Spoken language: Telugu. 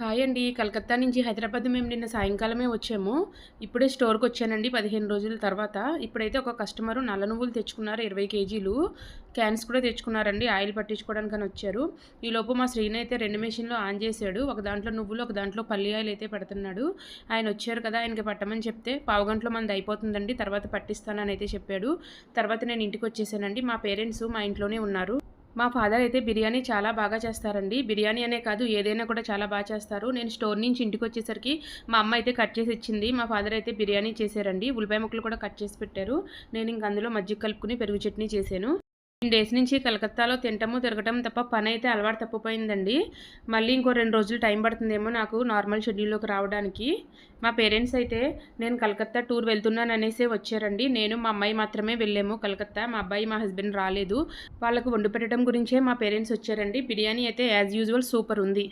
హాయ్ అండి. కలకత్తా నుంచి హైదరాబాద్ మేము నిన్న సాయంకాలమే వచ్చాము. ఇప్పుడే స్టోర్‌కొచ్చానండి 15 రోజుల తర్వాత. ఇప్పుడైతే ఒక కస్టమరు నల్ల నువ్వులు తెచ్చుకున్నారు 20 కేజీలు. క్యాన్స్ కూడా తెచ్చుకున్నారండి. ఆయిల్ పట్టించుకోవడానికని వచ్చారు. ఈలోపు మా శ్రీను అయితే 2 మెషిన్‌లు ఆన్ చేశాడు. ఒక దాంట్లో నువ్వులు, ఒక దాంట్లో పల్లి ఆయిల్ అయితే పెడుతున్నాడు. ఆయన వచ్చారు కదా! ఆయనకి పట్టమని చెప్తే పావుగంటలో మనది అయిపోతుందండి. తర్వాత పట్టిస్తానని అయితే చెప్పాడు. తర్వాత నేను ఇంటికొచ్చేసానండి. మా పేరెంట్స్ మా ఇంట్లోనే ఉన్నారు. మా ఫాదర్ అయితే బిర్యానీ చాలా బాగా చేస్తారండి. బిర్యానీ అనే కాదు ఏదైనా కూడా చాలా బాగా చేస్తారు. నేను స్టోర్ నుంచి ఇంటికొచ్చేసరికి మా అమ్మ అయితే కట్ చేసి ఇచ్చింది. మా ఫాదర్ అయితే బిర్యానీ చేశారండి. ఉల్లిపాయ ముక్కలు కూడా కట్ చేసి పెట్టారు. నేను ఇంక అందులో మజ్జిగ కలుపుకొని పెరుగు చట్నీ చేశాను. 10 డేస్ నుంచి కలకత్తాలో తినటము, తిరగటం తప్ప పనైతే అలవాటు తప్పిపోయిందండి. మళ్ళీ ఇంకో 2 రోజులు టైం పడుతుందేమో నాకు నార్మల్ షెడ్యూల్‌లోకి రావడానికి. మా పేరెంట్స్ అయితే నేను కలకత్తా టూర్ వెళ్తున్నాననేసే వచ్చారండి. నేను మా అమ్మాయి మాత్రమే వెళ్ళాము కలకత్తా. మా అబ్బాయి, మా హస్బెండ్ రాలేదు. వాళ్ళకు వండి పెట్టడం గురించే మా పేరెంట్స్ వచ్చారండి. బిర్యానీ అయితే యాజ్ యూజువల్ సూపర్ ఉంది.